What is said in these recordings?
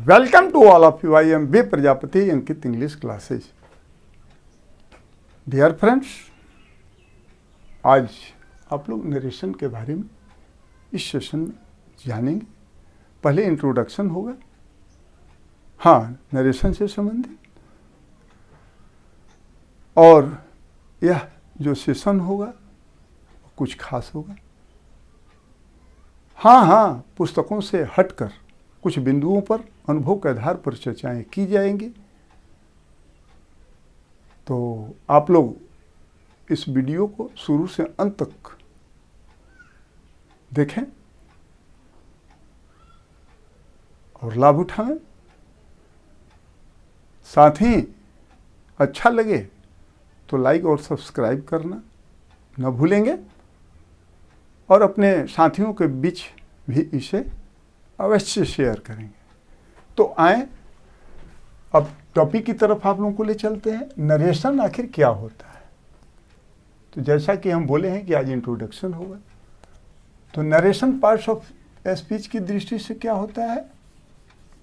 Welcome to all of you. I am V. Prajapati, Ankit English Classes. Dear friends, आज आप लोग narration के बारे में इस सेशन में जानेंगे। पहले इंट्रोडक्शन होगा, हाँ, नरेशन से संबंधित, और यह जो सेशन होगा कुछ खास होगा। हाँ, पुस्तकों से हटकर कुछ बिंदुओं पर अनुभव के आधार पर चर्चाएं की जाएंगी। तो आप लोग इस वीडियो को शुरू से अंत तक देखें और लाभ उठाएं। साथ ही अच्छा लगे तो लाइक और सब्सक्राइब करना न भूलेंगे और अपने साथियों के बीच भी इसे अवश्य शेयर करेंगे। तो आए अब टॉपिक की तरफ आप लोगों को ले चलते हैं। नरेशन आखिर क्या होता है? तो जैसा कि हम बोले हैं कि आज इंट्रोडक्शन होगा, तो नरेशन पार्ट्स ऑफ स्पीच की दृष्टि से क्या होता है?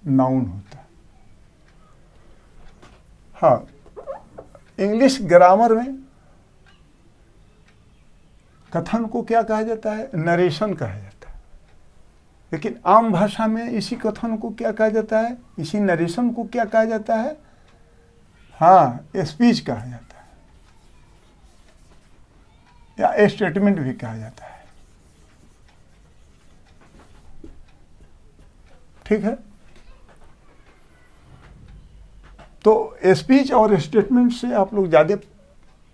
नाउन होता है। हाँ, इंग्लिश ग्रामर में कथन को क्या कहा जाता है? नरेशन कहा जाता है। लेकिन आम भाषा में इसी कथन को क्या कहा जाता है? इसी नरेशन को क्या कहा जाता है? हाँ, स्पीच कहा जाता है या स्टेटमेंट भी कहा जाता है। ठीक है, तो स्पीच और स्टेटमेंट से आप लोग ज़्यादा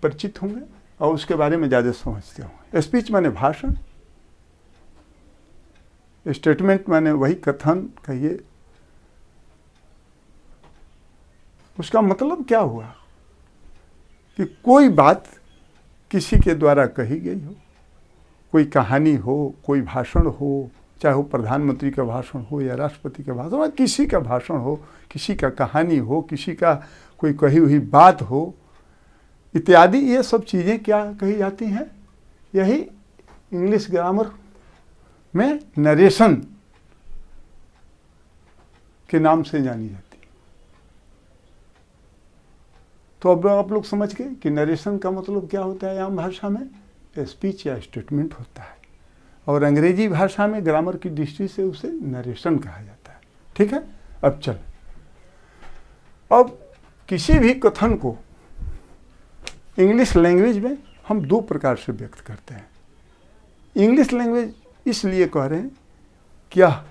परिचित होंगे और उसके बारे में ज़्यादा समझते होंगे। स्पीच माने भाषण, स्टेटमेंट माने वही कथन कहिए। उसका मतलब क्या हुआ कि कोई बात किसी के द्वारा कही गई हो, कोई कहानी हो, कोई भाषण हो, चाहे वो प्रधानमंत्री का भाषण हो या राष्ट्रपति का भाषण हो, किसी का भाषण हो, किसी का कहानी हो, किसी का कोई कही हुई बात हो इत्यादि, ये सब चीज़ें क्या कही जाती हैं? यही इंग्लिश ग्रामर में नरेशन के नाम से जानी जाती है। तो अब आप लोग समझ गए कि नरेशन का मतलब क्या होता है। आम भाषा में स्पीच या स्टेटमेंट होता है और अंग्रेजी भाषा में ग्रामर की दृष्टि से उसे नरेशन कहा जाता है। ठीक है, अब चल, अब किसी भी कथन को इंग्लिश लैंग्वेज में हम दो प्रकार से व्यक्त करते हैं। इंग्लिश लैंग्वेज इसलिए कह रहे हैं, क्या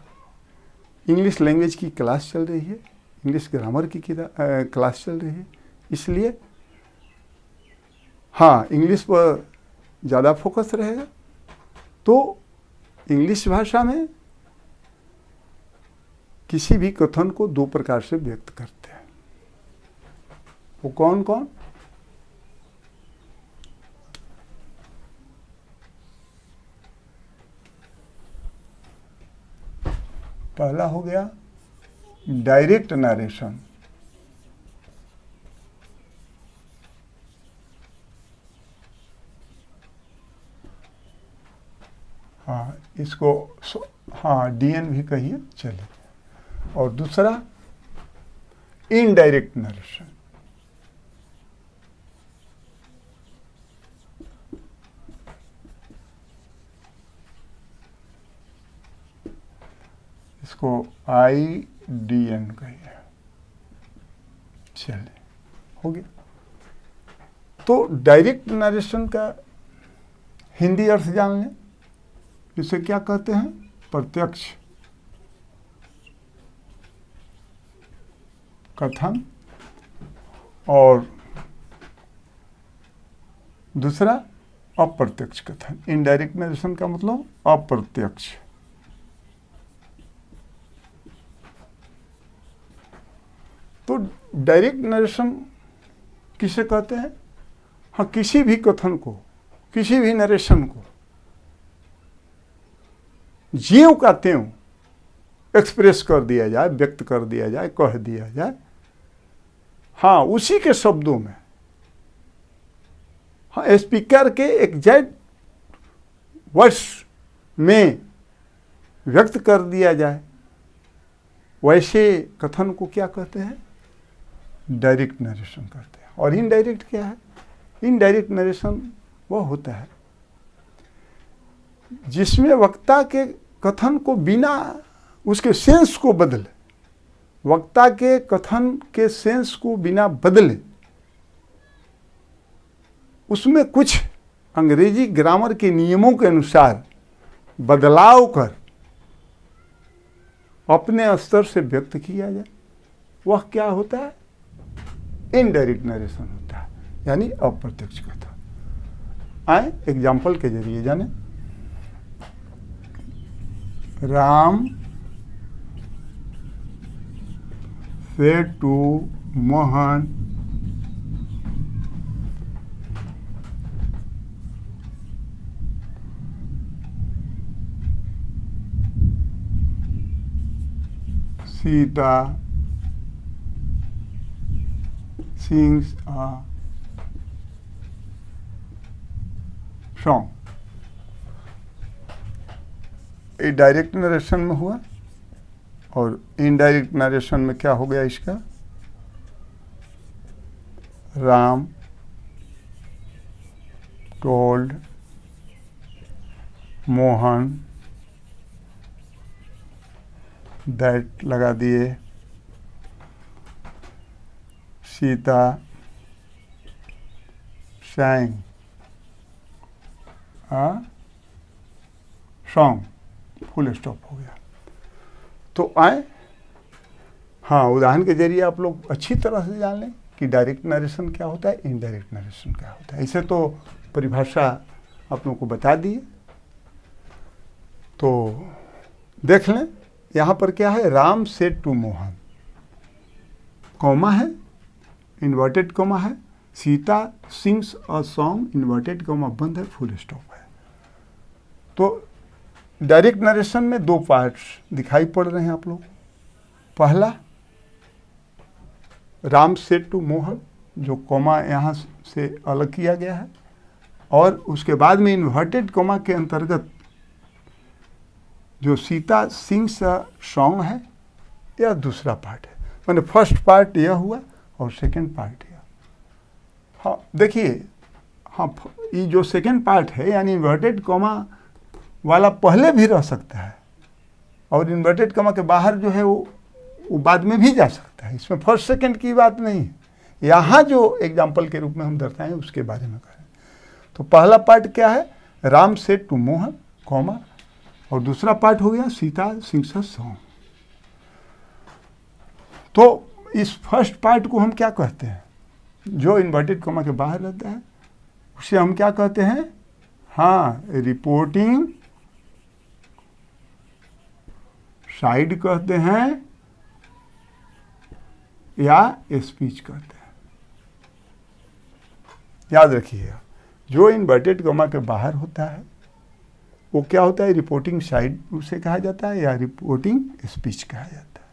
इंग्लिश लैंग्वेज की क्लास चल रही है, इंग्लिश ग्रामर की क्लास चल रही है, इसलिए हाँ, इंग्लिश पर ज़्यादा फोकस रहेगा। तो इंग्लिश भाषा में किसी भी कथन को दो प्रकार से व्यक्त करते हैं। वो कौन कौन? पहला हो गया डायरेक्ट नरेशन, हाँ, इसको हाँ डीएन भी कहिए चले। और दूसरा इनडायरेक्ट नरेशन, इसको IDN कहिए चले, हो गया। तो डायरेक्ट नरेशन का हिंदी अर्थ जान लें, इसे क्या कहते हैं? प्रत्यक्ष कथन। और दूसरा अप्रत्यक्ष कथन। इनडायरेक्ट नरेशन का मतलब अप्रत्यक्ष। तो डायरेक्ट नरेशन किसे कहते हैं? हाँ, किसी भी कथन को, किसी भी नरेशन को ज्यों का त्यों एक्सप्रेस कर दिया जाए, व्यक्त कर दिया जाए, कह दिया जाए, हाँ, उसी के शब्दों में, हाँ, स्पीकर के एग्जैक्ट वर्ड्स में व्यक्त कर दिया जाए, वैसे कथन को क्या कहते हैं? डायरेक्ट नरेशन कहते हैं। और इनडायरेक्ट क्या है? इनडायरेक्ट नरेशन वो होता है जिसमें वक्ता के कथन को बिना उसके सेंस को बदले, वक्ता के कथन के सेंस को बिना बदले, उसमें कुछ अंग्रेजी ग्रामर के नियमों के अनुसार बदलाव कर अपने स्तर से व्यक्त किया जाए, वह क्या होता है? इनडायरेक्ट नरेशन होता है, यानी अप्रत्यक्ष कथन। आए एग्जाम्पल के जरिए जाने। Ram said to Mohan, Sita sings a song। ये डायरेक्ट नरेशन में हुआ। और इनडायरेक्ट नरेशन में क्या हो गया इसका? राम टोल्ड मोहन दैट लगा दिए Sita sang a song, full stop हो गया। तो आए, हाँ, उदाहरण के जरिए आप लोग अच्छी तरह से जान लें कि डायरेक्ट नरेशन क्या होता है, इनडायरेक्ट नरेशन क्या होता है। इसे तो परिभाषा आप लोगों को बता दिए, तो देख लें। यहाँ पर क्या है? Ram said to Mohan, comma है, इन्वर्टेड कॉमा है, Sita sings a song, inverted comma बंद है, फुल स्टॉप है। तो डायरेक्ट नरेशन में दो पार्ट्स दिखाई पड़ रहे हैं आप लोग। पहला राम सेड टू मोहन, जो कॉमा यहाँ से अलग किया गया है, और उसके बाद में इन्वर्टेड कॉमा के अंतर्गत जो सीता सिंग्स अ सॉन्ग है, यह दूसरा पार्ट है। मैंने फर्स्ट पार्ट यह हुआ और सेकंड पार्ट यह। हाँ देखिए, हाँ, ये जो सेकंड पार्ट है यानी इन्वर्टेड कॉमा वाला पहले भी रह सकता है, और इन्वर्टेड कॉमा के बाहर जो है वो बाद में भी जा सकता है। इसमें फर्स्ट सेकंड की बात नहीं है। यहाँ जो एग्जाम्पल के रूप में हम दर्शाएं उसके बारे में करें। तो पहला पार्ट क्या है? Ram said to Mohan, comma, और दूसरा पार्ट हो गया सीता सिंग्स अ सॉन्ग। तो इस फर्स्ट पार्ट को हम क्या कहते हैं? जो इन्वर्टेड कॉमा के बाहर रहता है उसे हम क्या कहते हैं? हाँ, रिपोर्टिंग साइड कहते हैं या स्पीच कहते हैं। याद रखिएगा, जो इन्वर्टेड कॉमा के बाहर होता है वो क्या होता है? रिपोर्टिंग साइड उसे कहा जाता है या रिपोर्टिंग स्पीच कहा जाता है।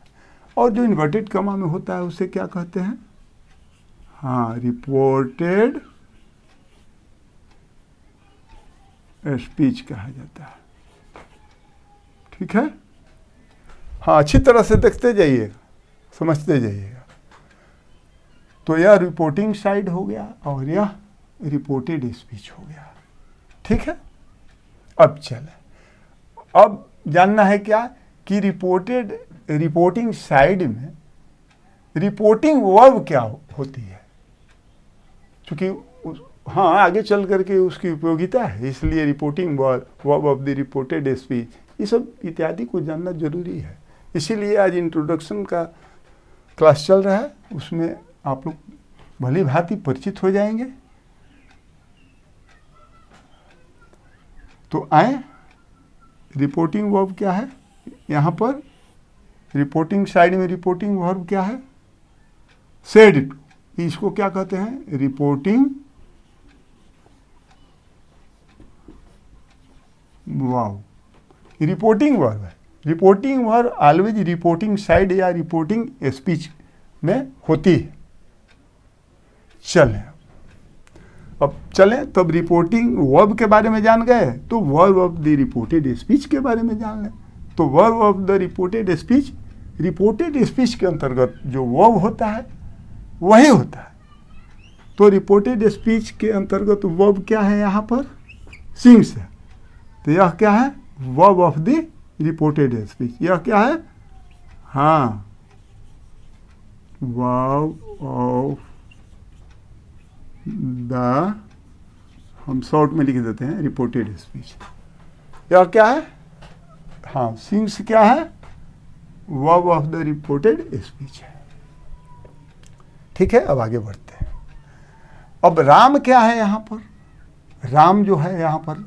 और जो इन्वर्टेड कॉमा में होता है उसे क्या कहते हैं? हाँ, रिपोर्टेड स्पीच कहा जाता है। ठीक है? हाँ, अच्छी तरह से देखते जाइएगा, समझते जाइएगा। तो यह रिपोर्टिंग साइड हो गया और यह रिपोर्टेड स्पीच हो गया। ठीक है? अब चले, अब जानना है क्या कि रिपोर्टिंग साइड में रिपोर्टिंग वर्ब क्या होती है। क्योंकि हाँ, आगे चल करके उसकी उपयोगिता है, इसलिए reporting verb of the reported speech, ये सब इत्यादि को जानना जरूरी है। इसीलिए आज इंट्रोडक्शन का क्लास चल रहा है, उसमें आप लोग भली भांति परिचित हो जाएंगे। तो आए, रिपोर्टिंग वर्ब क्या है? यहाँ पर रिपोर्टिंग साइड में रिपोर्टिंग वर्ब क्या है? Said to. इसको क्या कहते हैं? रिपोर्टिंग वाव, रिपोर्टिंग वर्ब है। Reporting verb always reporting side या रिपोर्टिंग स्पीच में होती है। चलें, अब चलें, तब रिपोर्टिंग वर्ब के बारे में जान गए तो verb of the reported speech के बारे में जान लें। तो verb of the reported speech reported speech के अंतर्गत जो वर्ब होता है वही होता है। तो रिपोर्टेड स्पीच के अंतर्गत वर्ब क्या है यहाँ पर? सिंग्स है। तो यह क्या है? Verb of the reported speech. यह क्या है? हाँ, वर्ब ऑफ द, हम शॉर्ट में लिख देते हैं, रिपोर्टेड स्पीच। यह क्या है? हाँ, सिंग्स क्या है? Verb of the reported speech है। ठीक है, अब आगे बढ़ते हैं। अब राम क्या है यहाँ पर? राम जो है यहाँ पर,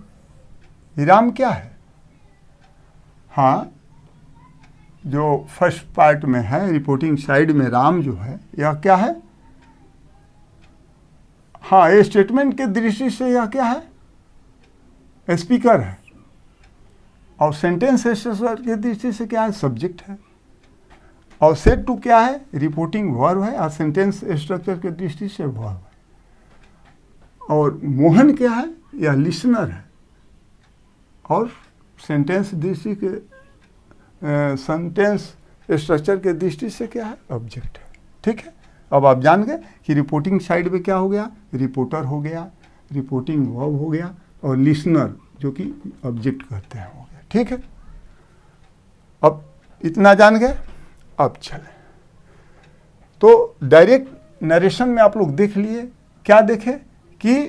राम क्या है? हाँ, जो फर्स्ट पार्ट में है रिपोर्टिंग साइड में राम जो है, यह क्या है? हाँ, ये स्टेटमेंट के दृष्टि से यह क्या है? स्पीकर है। और सेंटेंस स्ट्रक्चर के दृष्टि से क्या है? सब्जेक्ट है। और सेड टू क्या है? रिपोर्टिंग वर्ब है। और सेंटेंस स्ट्रक्चर के दृष्टि से वर्ब है। और मोहन क्या है? यह लिसनर है। और सेंटेंस दृष्टि के सेंटेंस स्ट्रक्चर के दृष्टि से क्या है? ऑब्जेक्ट है। ठीक है, अब आप जान गए कि रिपोर्टिंग साइड में क्या हो गया? रिपोर्टर हो गया, रिपोर्टिंग वर्ब हो गया, और लिसनर जो कि ऑब्जेक्ट कहते हैं हो गया। ठीक है, अब इतना जान गए। अब चले तो डायरेक्ट नरेशन में आप लोग देख लिए, क्या देखे कि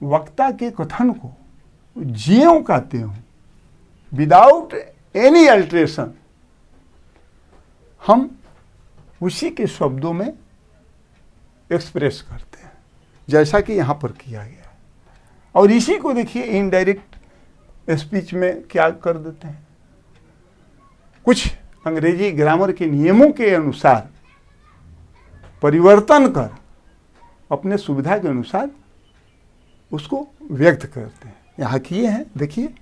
वक्ता के कथन को ज्यों का त्यों विदाउट एनी अल्ट्रेशन हम उसी के शब्दों में एक्सप्रेस करते हैं, जैसा कि यहाँ पर किया गया। और इसी को देखिए इनडायरेक्ट स्पीच में क्या कर देते हैं, कुछ अंग्रेजी ग्रामर के नियमों के अनुसार परिवर्तन कर अपने सुविधा के अनुसार उसको व्यक्त करते हैं। यहाँ किए हैं, देखिए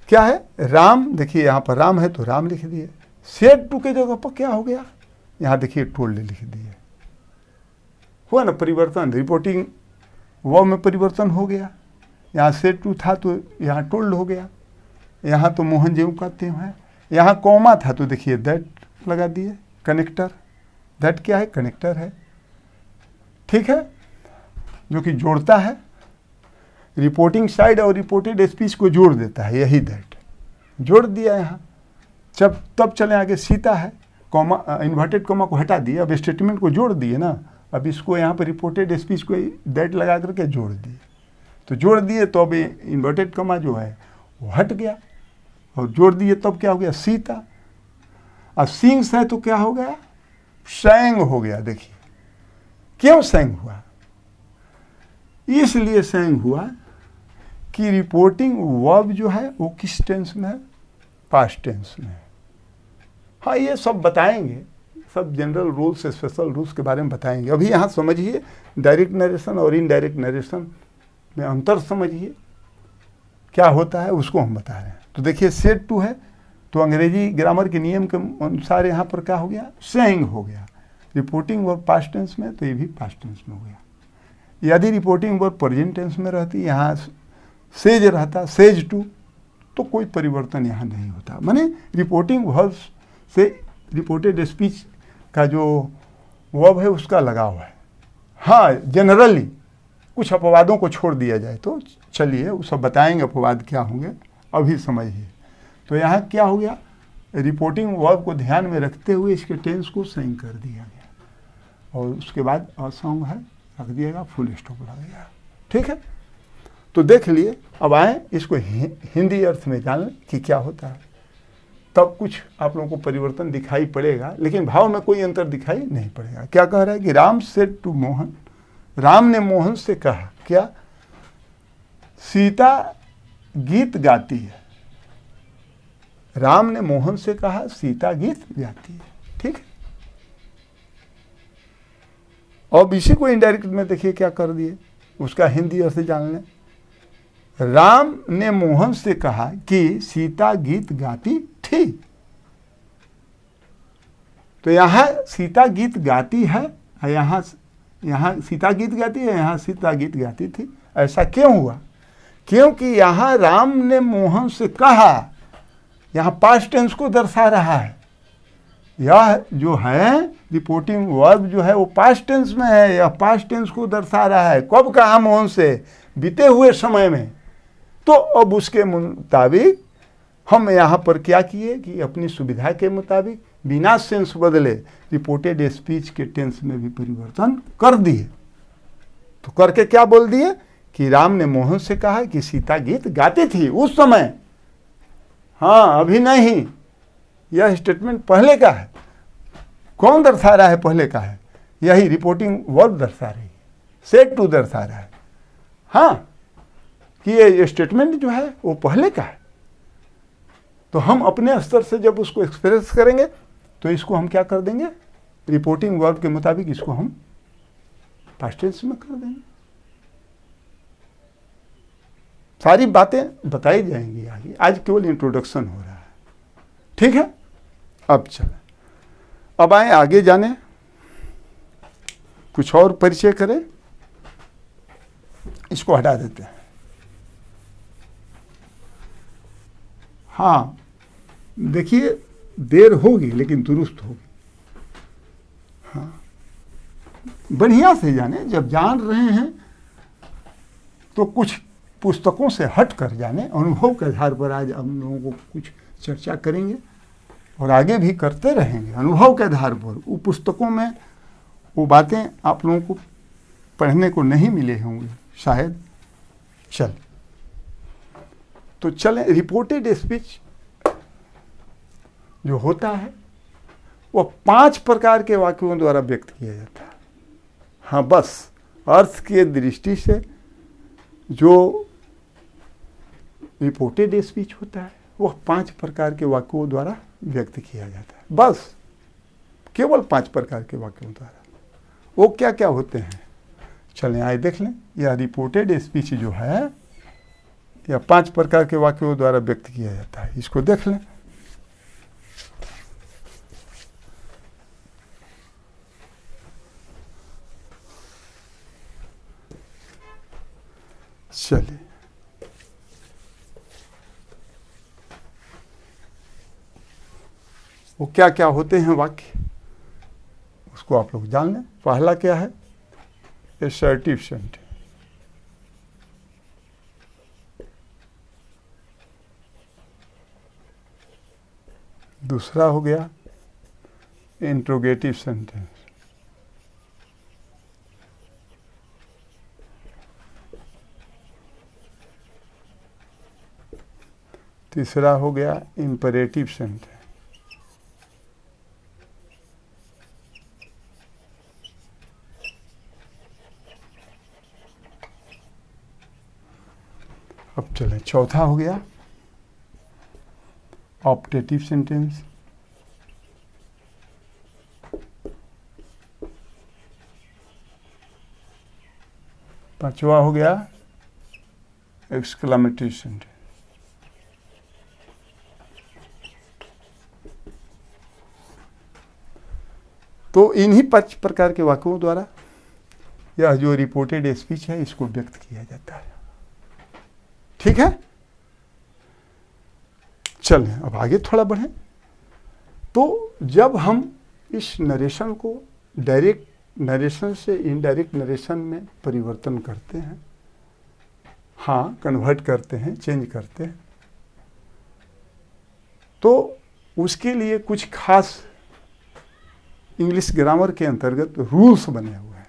क्या है? राम, देखिए यहाँ पर राम है तो राम लिख दिए। सेड टू के जगह पर क्या हो गया? यहाँ देखिए टोल्ड लिख दिए। हुआ ना परिवर्तन, रिपोर्टिंग वर्ब में परिवर्तन हो गया। यहाँ सेड टू था तो यहाँ टोल्ड हो गया। यहाँ तो मोहन ज्यों का त्यों है। यहाँ कॉमा था तो देखिए दैट लगा दिए, कनेक्टर। दैट क्या है? कनेक्टर है। ठीक है, जो कि जोड़ता है, रिपोर्टिंग साइड और रिपोर्टेड स्पीच को जोड़ देता है, यही दैट जोड़ दिया यहाँ। जब तब चले आगे, सीता है, कॉमा इन्वर्टेड कॉमा को हटा दिया, अब स्टेटमेंट को जोड़ दिए ना। अब इसको यहाँ पर रिपोर्टेड स्पीच को दैट लगा करके जोड़ दिए, तो जोड़ दिए तो अब इन्वर्टेड कॉमा जो है वो हट गया, और जोड़ दिए तब क्या हो गया? सीता। अब सिंग्स है तो क्या हो गया? सैंग हो गया। देखिए क्यों सैंग हुआ? इसलिए सैंग हुआ कि रिपोर्टिंग वर्ब जो है वो किस टेंस में है? पास्ट टेंस में है। हाँ, ये सब बताएंगे, सब जनरल रूल्स स्पेशल रूल्स के बारे में बताएंगे। अभी यहाँ समझिए डायरेक्ट नरेशन और इनडायरेक्ट नरेशन में अंतर समझिए क्या होता है, उसको हम बता रहे हैं। तो देखिए सेड टू है तो अंग्रेजी ग्रामर के नियम के अनुसार यहाँ पर क्या हो गया? सेइंग हो गया। रिपोर्टिंग वर्ब पास्ट टेंस में तो ये भी पास्ट टेंस में हो गया। यदि रिपोर्टिंग वर्ब प्रेजेंट टेंस में रहती, यहाँ सेज रहता, सेज टू, तो कोई परिवर्तन यहाँ नहीं होता। माने रिपोर्टिंग वर्ब से रिपोर्टेड स्पीच का जो वर्ब है उसका लगाव है। हाँ, जनरली कुछ अपवादों को छोड़ दिया जाए तो चलिए वो सब बताएंगे अपवाद क्या होंगे, अभी समझिए। तो यहाँ क्या हो गया? रिपोर्टिंग वर्ब को ध्यान में रखते हुए इसके टेंस को सही कर दिया गया, और उसके बाद असॉन्ग है रख दिएगा, फुल स्टॉप लगेगा। ठीक है, तो देख लिए। अब आए इसको हिंदी अर्थ में जान कि क्या होता है, तब कुछ आप लोगों को परिवर्तन दिखाई पड़ेगा, लेकिन भाव में कोई अंतर दिखाई नहीं पड़ेगा। क्या कह रहा है कि राम सेड टू मोहन, राम ने मोहन से कहा क्या? सीता गीत गाती है। राम ने मोहन से कहा सीता गीत गाती है। ठीक है, अब इसी को इनडायरेक्ट में देखिए क्या कर दिए, उसका हिंदी अर्थ जान लें। राम ने मोहन से कहा कि सीता गीत गाती थी। तो यहाँ सीता गीत गाती है, यहाँ सीता गीत गाती है, यहाँ सीता गीत गाती थी। ऐसा क्यों हुआ? क्योंकि यहाँ राम ने मोहन से कहा, यहाँ पास्ट टेंस को दर्शा रहा है, यह जो है रिपोर्टिंग वर्ब जो है वो पास्ट टेंस में है, यह पास्ट टेंस को दर्शा रहा है। कब कहा मोहन से? बीते हुए समय में। तो अब उसके मुताबिक हम यहाँ पर क्या किए कि अपनी सुविधा के मुताबिक बिना सेंस बदले रिपोर्टेड स्पीच के टेंस में भी परिवर्तन कर दिए। तो करके क्या बोल दिए कि राम ने मोहन से कहा कि सीता गीत गाती थी उस समय, हाँ अभी नहीं। यह स्टेटमेंट पहले का है। कौन दर्शा रहा है? पहले का है। यही रिपोर्टिंग वर्ब दर्शा रही है, सेड टू दर्शा रहा है, हाँ, कि ये स्टेटमेंट जो है वो पहले का है। तो हम अपने स्तर से जब उसको एक्सप्रेस करेंगे तो इसको हम क्या कर देंगे? रिपोर्टिंग वर्ब के मुताबिक इसको हम पास्ट टेंस में कर देंगे। सारी बातें बताई जाएंगी आगे, आज केवल इंट्रोडक्शन हो रहा है। ठीक है, अब चलें, अब आए आगे जाने, कुछ और परिचय करें। इसको हटा देते हैं। हाँ देखिए, देर होगी लेकिन दुरुस्त होगी। हाँ, बढ़िया से जाने। जब जान रहे हैं तो कुछ पुस्तकों से हट कर जाने, अनुभव के आधार पर आज हम लोगों को कुछ चर्चा करेंगे और आगे भी करते रहेंगे अनुभव के आधार पर। वो पुस्तकों में वो बातें आप लोगों को पढ़ने को नहीं मिले होंगे शायद। तो चलें, रिपोर्टेड स्पीच जो होता है वह 5 प्रकार के वाक्यों द्वारा व्यक्त किया जाता है। हाँ, बस अर्थ की दृष्टि से जो रिपोर्टेड स्पीच होता है वह 5 प्रकार के वाक्यों द्वारा व्यक्त किया जाता है। बस केवल 5 प्रकार के वाक्यों द्वारा। वो क्या क्या होते हैं चलें आइए देख लें। यह रिपोर्टेड स्पीच जो है यह 5 प्रकार के वाक्यों द्वारा व्यक्त किया जाता है। इसको देख लें। चलिए, वो क्या क्या होते हैं वाक्य, उसको आप लोग जान लें। पहला क्या है? Assertive sentence. दूसरा हो गया इंट्रोगेटिव सेंटेंस। तीसरा हो गया इंपरेटिव सेंटेंस। अब चलें, चौथा हो गया ऑप्टेटिव सेंटेंस। पांचवा हो गया एक्सक्लेमेटरी सेंटेंस। तो इन्हीं 5 प्रकार के वाक्यों द्वारा यह जो रिपोर्टेड स्पीच है इसको व्यक्त किया जाता है। ठीक है, चलें अब आगे थोड़ा बढ़ें। तो जब हम इस नरेशन को डायरेक्ट नरेशन से इनडायरेक्ट नरेशन में परिवर्तन करते हैं, हाँ कन्वर्ट करते हैं, चेंज करते हैं, तो उसके लिए कुछ खास इंग्लिश ग्रामर के अंतर्गत रूल्स बने हुए हैं।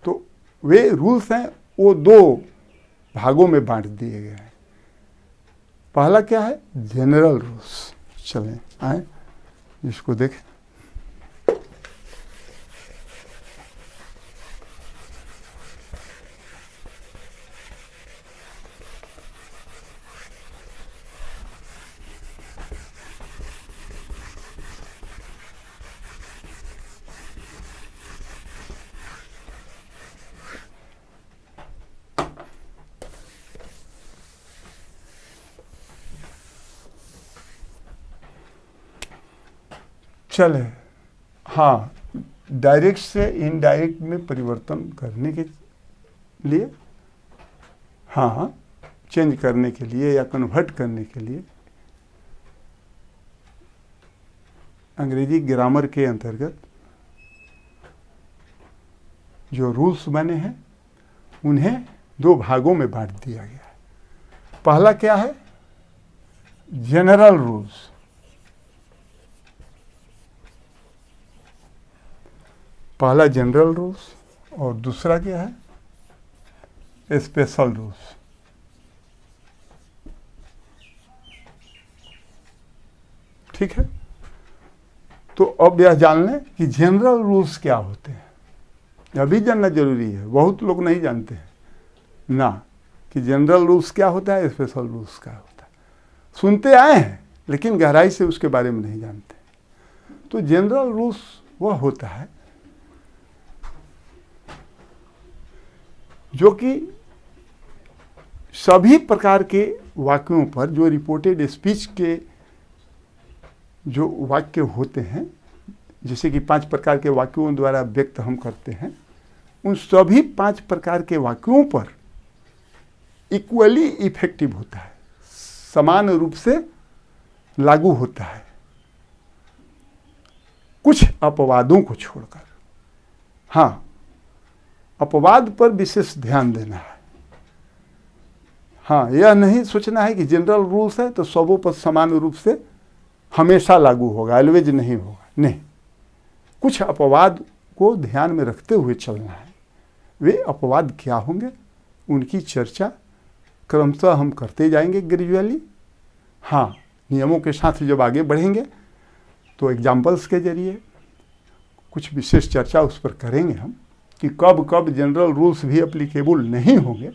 तो वे रूल्स हैं, वो 2 भागों में बांट दिए गए हैं। पहला क्या है? General rules. चलें आए इसको देखें। चले, हाँ, डायरेक्ट से इनडायरेक्ट में परिवर्तन करने के लिए, हाँ चेंज करने के लिए या कन्वर्ट करने के लिए अंग्रेजी ग्रामर के अंतर्गत जो रूल्स बने हैं उन्हें दो भागों में बांट दिया गया है। पहला क्या है? General rules. पहला जनरल रूल्स और दूसरा क्या है? Special rules. ठीक है, तो अब यह जान लें कि जनरल रूल्स क्या होते हैं। यह भी जानना जरूरी है, बहुत लोग नहीं जानते हैं ना कि जनरल रूल्स क्या होता है, स्पेशल रूल्स क्या होता है। सुनते आए हैं लेकिन गहराई से उसके बारे में नहीं जानते। तो जनरल रूल्स वह होता है जो कि सभी प्रकार के वाक्यों पर, जो रिपोर्टेड स्पीच के जो वाक्य होते हैं, जैसे कि 5 प्रकार के वाक्यों द्वारा व्यक्त हम करते हैं, उन सभी 5 प्रकार के वाक्यों पर इक्वली इफेक्टिव होता है, समान रूप से लागू होता है, कुछ अपवादों को छोड़कर। हाँ, अपवाद पर विशेष ध्यान देना है। हाँ, यह नहीं सोचना है कि जनरल रूल्स है तो सबों पर समान रूप से हमेशा लागू होगा, ऑलवेज नहीं होगा। नहीं, कुछ अपवाद को ध्यान में रखते हुए चलना है। वे अपवाद क्या होंगे, उनकी चर्चा क्रमशः हम करते जाएंगे ग्रेजुअली। हाँ, नियमों के साथ जब आगे बढ़ेंगे तो एग्जाम्पल्स के जरिए कुछ विशेष चर्चा उस पर करेंगे हम कि कब कब जनरल रूल्स भी एप्लीकेबल नहीं होंगे,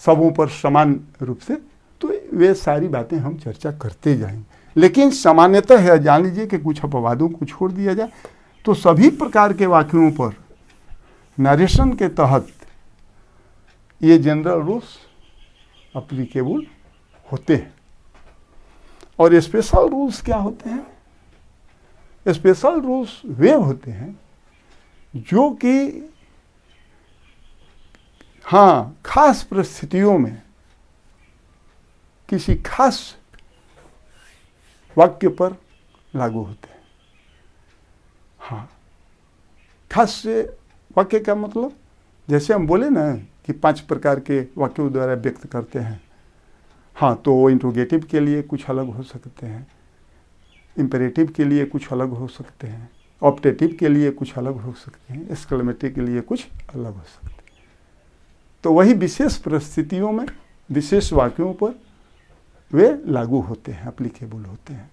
सबों पर समान रूप से। तो वे सारी बातें हम चर्चा करते जाएंगे, लेकिन सामान्यतः है, जान लीजिए कि कुछ अपवादों को छोड़ दिया जाए तो सभी प्रकार के वाक्यों पर नरेशन के तहत ये जनरल रूल्स एप्लीकेबल होते हैं। और स्पेशल रूल्स क्या होते हैं? स्पेशल रूल्स वे होते हैं जो कि हाँ, खास परिस्थितियों में किसी खास वाक्य पर लागू होते हैं। हाँ, खास से वाक्य का मतलब, जैसे हम बोले ना कि 5 प्रकार के वाक्यों द्वारा व्यक्त करते हैं। हाँ, तो वो इंट्रोगेटिव के लिए कुछ अलग हो सकते हैं, इम्पेरेटिव के लिए कुछ अलग हो सकते हैं, ऑप्टेटिव के लिए कुछ अलग हो सकते हैं, एक्सक्लेमेटिव के लिए कुछ अलग हो सकते हैं। तो वही विशेष परिस्थितियों में विशेष वाक्यों पर वे लागू होते हैं, एप्लीकेबल होते हैं।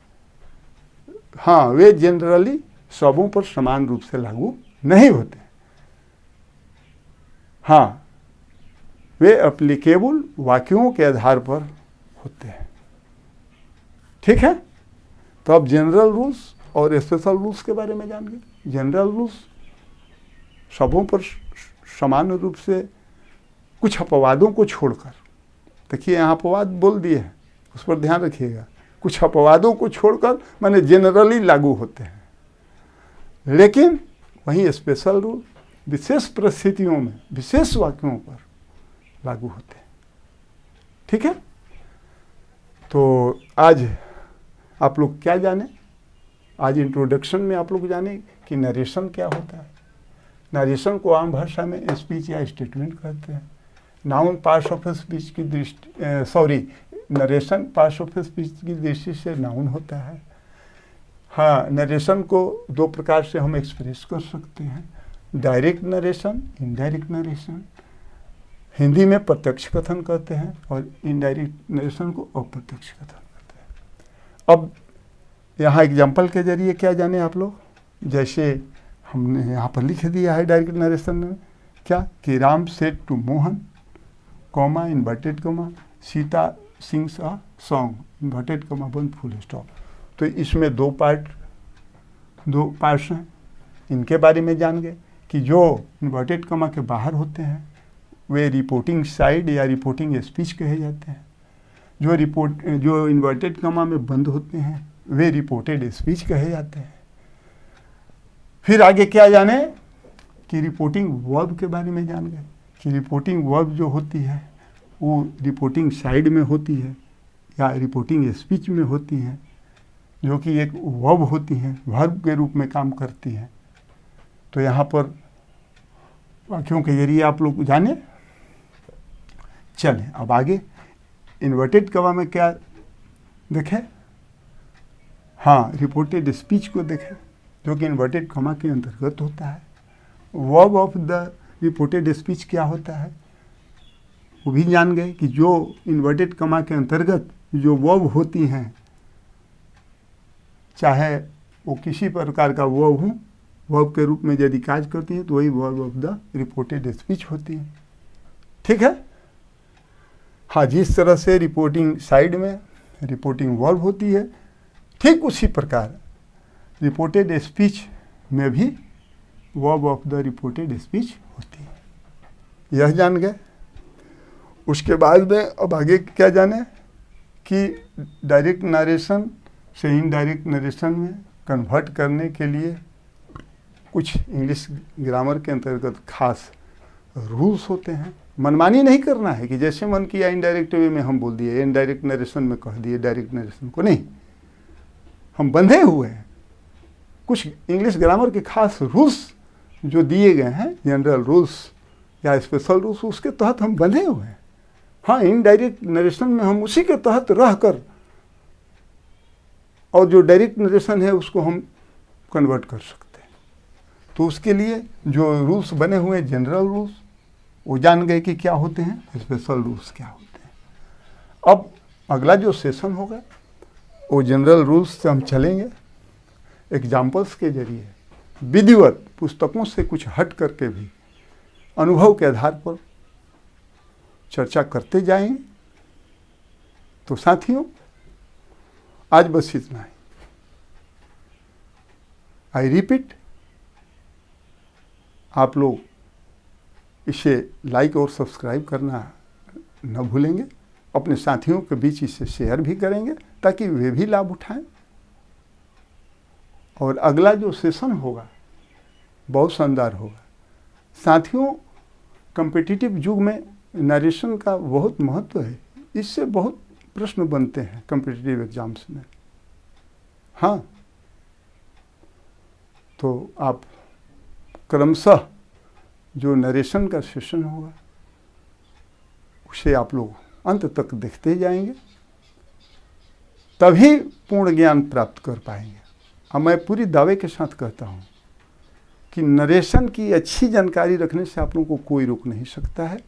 हाँ, वे जनरली सबों पर समान रूप से लागू नहीं होते। हाँ, वे एप्लीकेबल वाक्यों के आधार पर होते हैं। ठीक है, तो अब जनरल रूल्स और स्पेशल रूल्स के बारे में जान गए। जनरल रूल्स सबों पर समान रूप से कुछ अपवादों को छोड़कर, देखिए यहाँ अपवाद बोल दिए हैं, उस पर ध्यान रखिएगा, कुछ अपवादों को छोड़कर माने जनरली लागू होते हैं। लेकिन वहीं स्पेशल रूल विशेष परिस्थितियों में विशेष वाक्यों पर लागू होते हैं। ठीक है, तो आज आप लोग क्या जाने, आज इंट्रोडक्शन में आप लोग जाने कि नरेशन क्या होता है। नरेशन को आम भाषा में स्पीच या स्टेटमेंट कहते हैं। नाउन पार्ट्स ऑफ स्पीच की दृष्टि नरेशन पार्ट्स ऑफ स्पीच की दृष्टि से नाउन होता है। हाँ, नरेशन को 2 प्रकार से हम एक्सप्रेस कर सकते हैं, direct narration, indirect narration. Hindi में प्रत्यक्ष कथन कहते हैं और इनडायरेक्ट नरेशन को अप्रत्यक्ष कथन कहते हैं। अब यहाँ एग्जाम्पल के जरिए क्या जाने आप लोग, जैसे हमने यहाँ पर लिख दिया है डायरेक्ट नरेशन में क्या कि Ram said to Mohan, comma inverted comma, Sita sings a song, inverted comma बंद फुल स्टॉप। तो इसमें 2 पार्ट्स हैं। इनके बारे में जान गए कि जो इन्वर्टेड कॉमा के बाहर होते हैं वे रिपोर्टिंग साइड या रिपोर्टिंग स्पीच कहे जाते हैं। जो इन्वर्टेड कॉमा में बंद होते हैं वे रिपोर्टेड स्पीच कहे जाते हैं। फिर आगे क्या जाने कि रिपोर्टिंग वर्ब के बारे में जान गए कि रिपोर्टिंग वर्ब जो होती है वो रिपोर्टिंग साइड में होती है या रिपोर्टिंग स्पीच में होती हैं, जो कि एक वर्ब होती हैं, वर्ब के रूप में काम करती हैं। तो यहाँ पर वाक्यों के जरिए आप लोग जाने। चलें अब आगे इन्वर्टेड कमा में क्या देखें। हाँ, रिपोर्टेड स्पीच को देखें, जो कि इन्वर्टेड कमा के अंतर्गत होता है। Verb of the reported speech क्या होता है वो भी जान गए कि जो इन्वर्टेड कमा के अंतर्गत जो वर्ब होती हैं, चाहे वो किसी प्रकार का वर्ब हो, वर्ब के रूप में यदि कार्य करती हैं तो वही verb of the reported speech होती है। ठीक है। हाँ, जिस तरह से रिपोर्टिंग साइड में रिपोर्टिंग वर्ब होती है, ठीक उसी प्रकार रिपोर्टेड स्पीच में भी verb of the reported speech होती है। यह जान गए। उसके बाद में अब आगे क्या जाने कि डायरेक्ट नरेशन से इनडायरेक्ट नरेशन में कन्वर्ट करने के लिए कुछ इंग्लिश ग्रामर के अंतर्गत खास रूल्स होते हैं। मनमानी नहीं करना है कि जैसे मन किया इनडायरेक्ट वे में हम बोल दिए, इनडायरेक्ट नरेशन में कह दिए डायरेक्ट नरेशन को नहीं। हम बंधे हुए हैं, कुछ इंग्लिश ग्रामर के खास रूल्स जो दिए गए हैं, जनरल रूल्स या स्पेशल रूल्स, उसके तहत हम बंधे हुए हैं। हाँ, इनडायरेक्ट नरेशन में हम उसी के तहत रहकर और जो डायरेक्ट नरेशन है उसको हम कन्वर्ट कर सकते हैं। तो उसके लिए जो रूल्स बने हुए हैं, जनरल रूल्स, वो जान गए कि क्या होते हैं, स्पेशल रूल्स क्या होते हैं। अब अगला जो सेशन होगा वो जनरल रूल्स से हम चलेंगे, एग्जाम्पल्स के जरिए, विधिवत पुस्तकों से कुछ हट करके भी अनुभव के आधार पर चर्चा करते जाएंगे। तो साथियों, आज बस इतना ही। आई रिपीट, आप लोग इसे लाइक और सब्सक्राइब करना न भूलेंगे। अपने साथियों के बीच इसे शेयर भी करेंगे ताकि वे भी लाभ उठाएं। और अगला जो सेशन होगा बहुत शानदार होगा। साथियों, कॉम्पिटिटिव युग में नरेशन का बहुत महत्व है। इससे बहुत प्रश्न बनते हैं कॉम्पिटिटिव एग्जाम्स में। हाँ, तो आप क्रमशः जो नरेशन का सेशन होगा उसे आप लोग अंत तक देखते जाएंगे, तभी पूर्ण ज्ञान प्राप्त कर पाएंगे। और मैं पूरी दावे के साथ कहता हूँ कि नरेशन की अच्छी जानकारी रखने से आप लोगों को कोई रोक नहीं सकता है।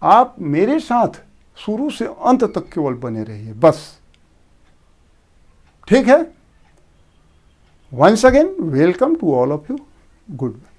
आप मेरे साथ शुरू से अंत तक केवल बने रहिए बस। ठीक है। Once again welcome to all of you. Good bye.